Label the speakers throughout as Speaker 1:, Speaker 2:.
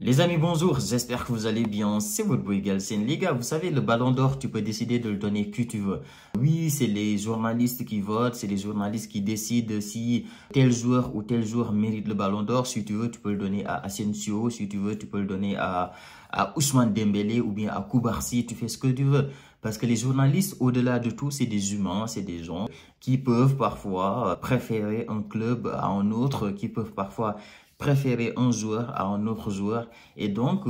Speaker 1: Les amis, bonjour, j'espère que vous allez bien, c'est votre boy Galsen. Les gars, vous savez, le ballon d'or, tu peux décider de le donner qui tu veux. Oui, c'est les journalistes qui votent, c'est les journalistes qui décident si tel joueur ou tel joueur mérite le ballon d'or. Si tu veux, tu peux le donner à Asensio, si tu veux, tu peux le donner à Ousmane Dembélé ou bien à Koubarsi, tu fais ce que tu veux. Parce que les journalistes, au-delà de tout, c'est des humains, c'est des gens qui peuvent parfois préférer un club à un autre, qui peuvent parfois préférer un joueur à un autre joueur et donc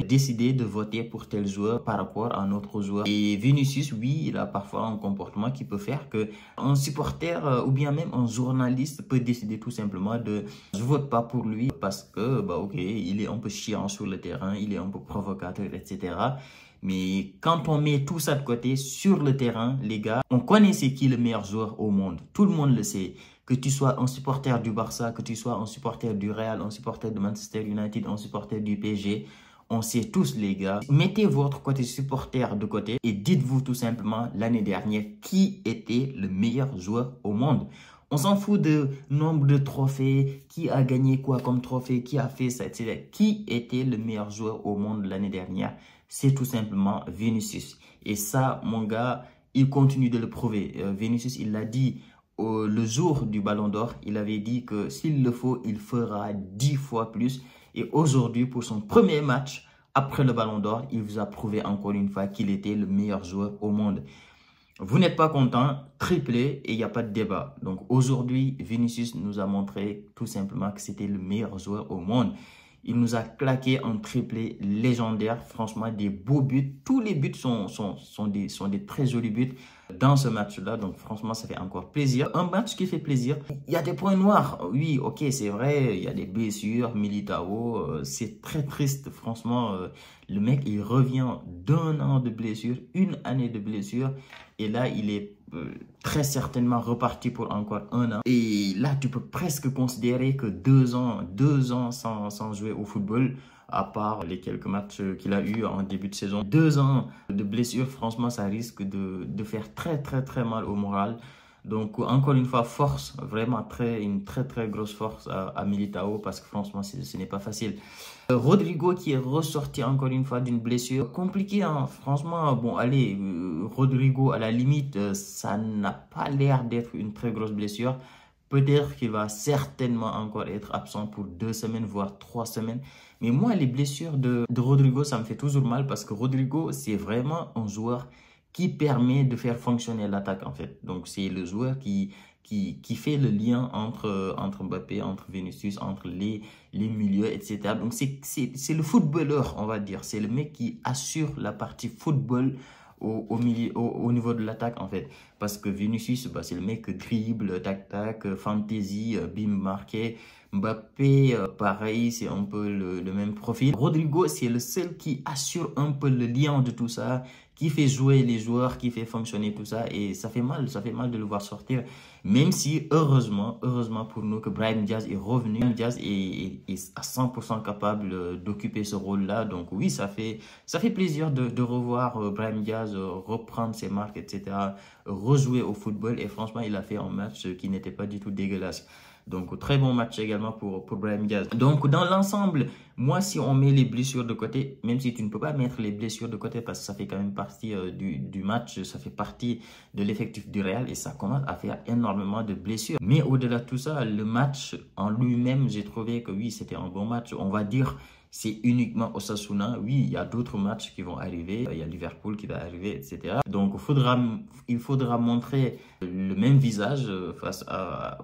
Speaker 1: décider de voter pour tel joueur par rapport à un autre joueur. Et Vinicius, oui, il a parfois un comportement qui peut faire que un supporter ou bien même un journaliste peut décider tout simplement de je vote pas pour lui parce que ok, il est un peu chiant sur le terrain, il est un peu provocateur, etc. Mais quand on met tout ça de côté sur le terrain, les gars, on connaît c'est qui le meilleur joueur au monde. Tout le monde le sait. Que tu sois un supporter du Barça, que tu sois un supporter du Real, un supporter de Manchester United, un supporter du PSG, on sait tous les gars. Mettez votre côté supporter de côté et dites-vous tout simplement l'année dernière qui était le meilleur joueur au monde. On s'en fout de nombre de trophées, qui a gagné quoi comme trophée, qui a fait ça, etc. Qui était le meilleur joueur au monde l'année dernière? C'est tout simplement Vinicius. Et ça, mon gars, il continue de le prouver. Vinicius, il l'a dit le jour du Ballon d'Or, il avait dit que s'il le faut, il fera 10 fois plus. Et aujourd'hui, pour son premier match après le Ballon d'Or, il vous a prouvé encore une fois qu'il était le meilleur joueur au monde. Vous n'êtes pas content, triplé et il n'y a pas de débat. Donc aujourd'hui, Vinicius nous a montré tout simplement que c'était le meilleur joueur au monde. Il nous a claqué un triplé légendaire, franchement des beaux buts. Tous les buts sont des très jolis buts dans ce match-là. Donc franchement, ça fait encore plaisir. Un match qui fait plaisir. Il y a des points noirs. Oui, ok, c'est vrai, il y a des blessures. Militao, c'est très triste. Franchement, le mec, il revient d'un an de blessure, une année de blessure. Et là, il est très certainement reparti pour encore un an. Et là, tu peux presque considérer que 2 ans sans jouer au football, à part les quelques matchs qu'il a eu en début de saison. 2 ans de blessure, franchement, ça risque de faire très mal au moral. Donc, encore une fois, force, vraiment une très grosse force à Militao parce que franchement, ce n'est pas facile. Rodrigo qui est ressorti encore une fois d'une blessure compliquée, hein. Franchement, bon, allez, Rodrigo, à la limite, ça n'a pas l'air d'être une très grosse blessure. Peut-être qu'il va certainement encore être absent pour 2 semaines, voire 3 semaines. Mais moi, les blessures de Rodrigo, ça me fait toujours mal parce que Rodrigo, c'est vraiment un joueur qui permet de faire fonctionner l'attaque en fait. Donc c'est le joueur qui fait le lien entre Mbappé, entre Vinicius, entre les milieux, etc. Donc c'est le footballeur, on va dire. C'est le mec qui assure la partie football au niveau de l'attaque en fait. Parce que Vinicius, c'est le mec dribble, tac, fantasy, bim, marqué. Mbappé, pareil, c'est un peu le même profil. Rodrigo, c'est le seul qui assure un peu le lien de tout ça, qui fait jouer les joueurs, qui fait fonctionner tout ça. Et ça fait mal de le voir sortir. Même si, heureusement pour nous, que Brahim Diaz est revenu. Brahim Diaz est à 100% capable d'occuper ce rôle-là. Donc oui, ça fait plaisir de revoir Brahim Diaz reprendre ses marques, etc., rejouer au football. Et franchement, il a fait un match qui n'était pas du tout dégueulasse. Donc, très bon match également pour Brahim Diaz. Donc, dans l'ensemble, moi, si on met les blessures de côté, même si tu ne peux pas mettre les blessures de côté parce que ça fait quand même partie du match, ça fait partie de l'effectif du Real et ça commence à faire énormément de blessures. Mais au-delà de tout ça, le match en lui-même, j'ai trouvé que oui, c'était un bon match. On va dire c'est uniquement Osasuna. Oui, il y a d'autres matchs qui vont arriver. Il y a Liverpool qui va arriver, etc. Donc, il faudra montrer le même visage face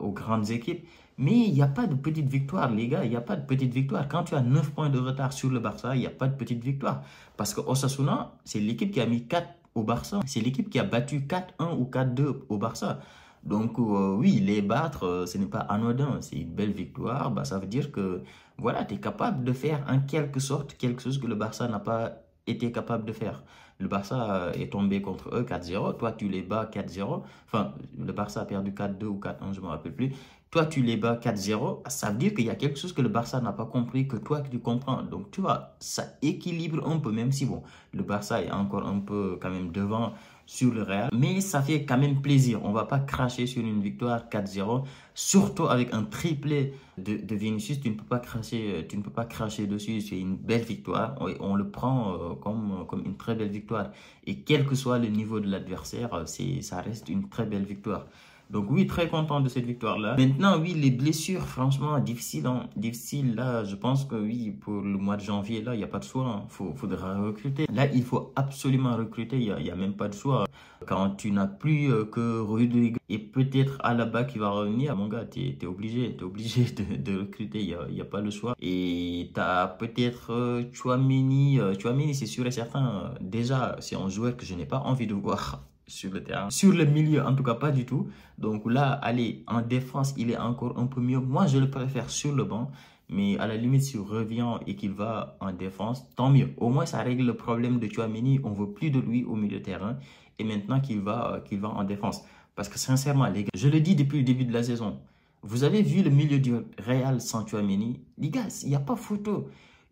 Speaker 1: aux grandes équipes. Mais il n'y a pas de petite victoire, les gars. Il n'y a pas de petite victoire. Quand tu as 9 points de retard sur le Barça, il n'y a pas de petite victoire. Parce que Osasuna, c'est l'équipe qui a mis 4 au Barça. C'est l'équipe qui a battu 4-1 ou 4-2 au Barça. Donc, oui, les battre, ce n'est pas anodin. C'est une belle victoire. Ça veut dire que, voilà, tu es capable de faire en quelque sorte quelque chose que le Barça n'a pas été capable de faire. Le Barça est tombé contre eux 4-0. Toi, tu les bats 4-0. Enfin, le Barça a perdu 4-2 ou 4-1, je ne me rappelle plus. Toi, tu les bats 4-0. Ça veut dire qu'il y a quelque chose que le Barça n'a pas compris, que toi, que tu comprends. Donc, tu vois, ça équilibre un peu, même si, bon, le Barça est encore un peu quand même devant. sur le Real. Mais ça fait quand même plaisir. On ne va pas cracher sur une victoire 4-0. Surtout avec un triplé de Vinicius, tu ne peux pas cracher dessus. C'est une belle victoire. On le prend comme une très belle victoire. Et quel que soit le niveau de l'adversaire, ça reste une très belle victoire. Donc oui, très content de cette victoire-là. Maintenant, oui, les blessures, franchement, difficiles. Hein. Difficiles, là, je pense que oui, pour le mois de janvier, là, il n'y a pas de choix. Hein. Faudra recruter. Là, il faut absolument recruter. Il n'y a même pas de choix. Quand tu n'as plus que Rudiger et peut-être Alaba qui va revenir, mon gars, tu es obligé de recruter. Il n'y a pas le choix. Et tu as peut-être Tchouaméni. Tchouaméni, c'est sûr et certain. Déjà, c'est un joueur que je n'ai pas envie de voir sur le terrain. Sur le milieu, en tout cas, pas du tout. Donc là, allez, en défense, il est encore un peu mieux. Moi, je le préfère sur le banc. Mais à la limite, s'il revient et qu'il va en défense, tant mieux. Au moins, ça règle le problème de Tchouaméni. On ne veut plus de lui au milieu de terrain. Et maintenant qu'il va en défense. Parce que sincèrement, les gars, je le dis depuis le début de la saison. Vous avez vu le milieu du Real sans Tchouaméni? Les gars, il n'y a pas photo.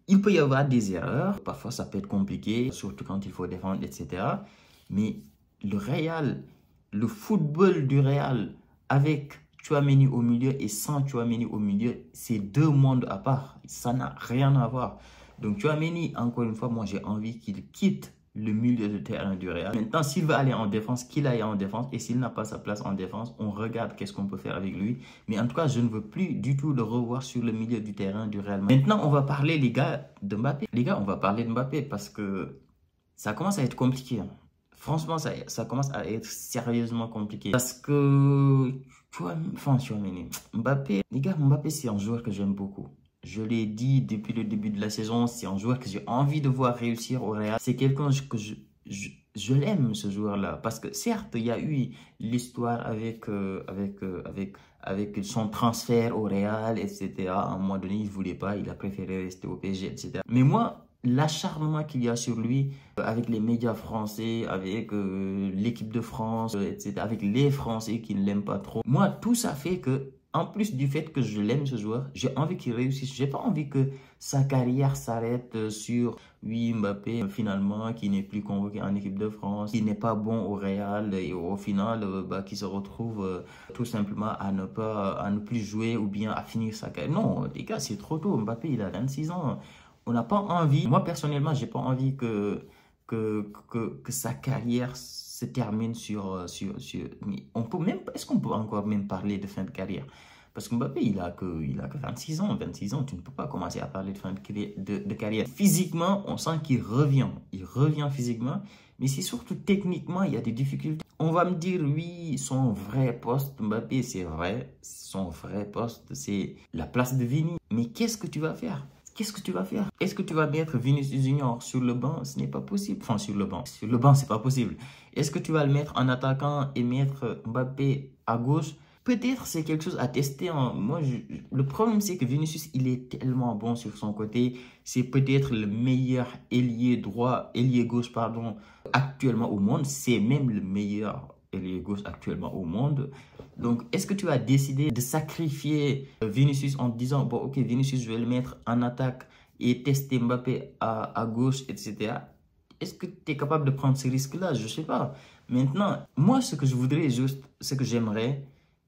Speaker 1: Il peut y avoir des erreurs. Parfois, ça peut être compliqué. Surtout quand il faut défendre, etc. Mais le Real, le football du Real avec Tchouaméni au milieu et sans Tchouaméni au milieu, c'est deux mondes à part. Ça n'a rien à voir. Donc Tchouaméni, encore une fois, moi j'ai envie qu'il quitte le milieu de terrain du Real. Maintenant, s'il veut aller en défense, qu'il aille en défense. Et s'il n'a pas sa place en défense, on regarde qu'est-ce qu'on peut faire avec lui. Mais en tout cas, je ne veux plus du tout le revoir sur le milieu du terrain du Real. Maintenant, on va parler, les gars, de Mbappé. Les gars, on va parler de Mbappé parce que ça commence à être compliqué. Hein. Franchement, ça commence à être sérieusement compliqué. Parce que, Mbappé, les gars, Mbappé, c'est un joueur que j'aime beaucoup. Je l'ai dit depuis le début de la saison, c'est un joueur que j'ai envie de voir réussir au Real. C'est quelqu'un que je l'aime, ce joueur-là. Parce que certes, il y a eu l'histoire avec son transfert au Real, etc. À un moment donné, il ne voulait pas, il a préféré rester au PSG, etc. Mais moi, l'acharnement qu'il y a sur lui avec les médias français, avec l'équipe de France, etc., avec les Français qui ne l'aiment pas trop. Moi, tout ça fait que, en plus du fait que je l'aime ce joueur, j'ai envie qu'il réussisse. J'ai pas envie que sa carrière s'arrête sur, oui, Mbappé, finalement, qui n'est plus convoqué en équipe de France, qui n'est pas bon au Real et au final, qui se retrouve tout simplement à ne plus jouer ou bien à finir sa carrière. Non, les gars, c'est trop tôt. Mbappé, il a 26 ans. On n'a pas envie, moi personnellement, j'ai pas envie que sa carrière se termine on peut même, est-ce qu'on peut encore même parler de fin de carrière? Parce que Mbappé, il a que 26 ans. 26 ans, tu ne peux pas commencer à parler de fin de carrière. Physiquement, on sent qu'il revient. Il revient physiquement, mais c'est surtout techniquement, il y a des difficultés. On va me dire, oui, son vrai poste, Mbappé, c'est vrai. Son vrai poste, c'est la place de Vini. Mais qu'est-ce que tu vas faire? Qu'est-ce que tu vas faire? Est-ce que tu vas mettre Vinicius Junior sur le banc? Ce n'est pas possible. Enfin, sur le banc. Sur le banc, c'est pas possible. Est-ce que tu vas le mettre en attaquant et mettre Mbappé à gauche? Peut-être c'est quelque chose à tester. Hein. Moi, le problème, c'est que Vinicius, il est tellement bon sur son côté. C'est peut-être le meilleur ailier gauche, pardon, actuellement au monde. C'est même le meilleur ailier gauche actuellement au monde. Donc, est-ce que tu as décidé de sacrifier Vinicius en te disant, bon, ok, Vinicius, je vais le mettre en attaque et tester Mbappé à gauche, etc. Est-ce que tu es capable de prendre ces risques-là? Je ne sais pas. Maintenant, moi, ce que je voudrais juste, ce que j'aimerais,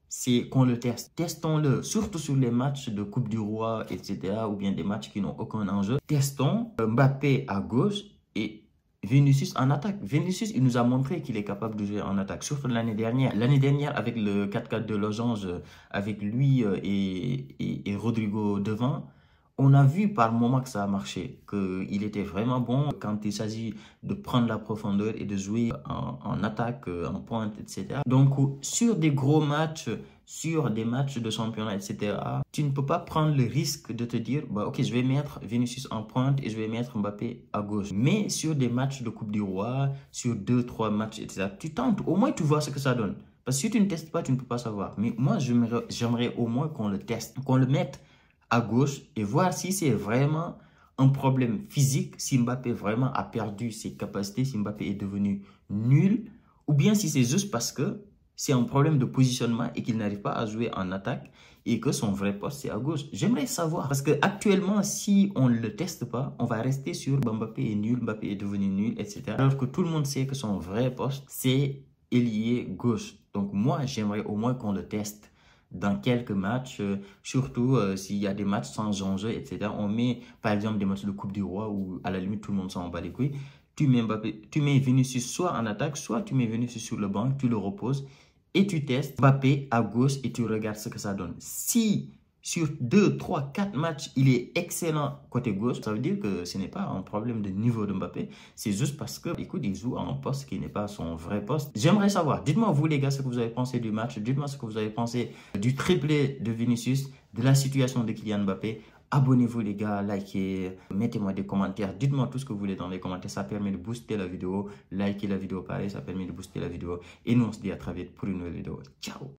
Speaker 1: c'est qu'on le teste. Testons-le, surtout sur les matchs de Coupe du Roi, etc. ou bien des matchs qui n'ont aucun enjeu. Testons Mbappé à gauche et Vinicius en attaque. Vinicius, il nous a montré qu'il est capable de jouer en attaque, surtout l'année dernière. L'année dernière, avec le 4-4 de Losange, avec lui et Rodrigo devant, on a vu par moments que ça a marché, qu'il était vraiment bon quand il s'agit de prendre la profondeur et de jouer en attaque, en pointe, etc. Donc, sur des gros matchs, sur des matchs de championnat, etc., tu ne peux pas prendre le risque de te dire, bah, ok, je vais mettre Vinicius en pointe et je vais mettre Mbappé à gauche. Mais sur des matchs de Coupe du Roi, sur 2-3 matchs, etc., tu tentes, au moins tu vois ce que ça donne. Parce que si tu ne testes pas, tu ne peux pas savoir. Mais moi, j'aimerais au moins qu'on le teste, qu'on le mette à gauche et voir si c'est vraiment un problème physique, si Mbappé vraiment a perdu ses capacités, si Mbappé est devenu nul, ou bien si c'est juste parce que c'est un problème de positionnement et qu'il n'arrive pas à jouer en attaque et que son vrai poste c'est à gauche. J'aimerais savoir parce que actuellement si on ne le teste pas, on va rester sur Mbappé est nul, Mbappé est devenu nul, etc. Alors que tout le monde sait que son vrai poste c'est ailier gauche. Donc moi j'aimerais au moins qu'on le teste dans quelques matchs, surtout s'il y a des matchs sans enjeu, etc. On met par exemple des matchs de Coupe du Roi où à la limite tout le monde s'en bat les couilles. Tu mets Mbappé, tu mets Vinicius soit en attaque, soit tu mets Vinicius sur le banc, tu le reposes et tu testes Mbappé à gauche et tu regardes ce que ça donne. Si sur 2, 3, 4 matchs, il est excellent côté gauche, ça veut dire que ce n'est pas un problème de niveau de Mbappé, c'est juste parce que, écoute, il joue à un poste qui n'est pas son vrai poste. J'aimerais savoir, dites-moi vous les gars ce que vous avez pensé du match, dites-moi ce que vous avez pensé du triplé de Vinicius, de la situation de Kylian Mbappé. Abonnez-vous les gars, likez, mettez-moi des commentaires, dites-moi tout ce que vous voulez dans les commentaires, ça permet de booster la vidéo, likez la vidéo pareil, ça permet de booster la vidéo. Et nous on se dit à très vite pour une nouvelle vidéo. Ciao!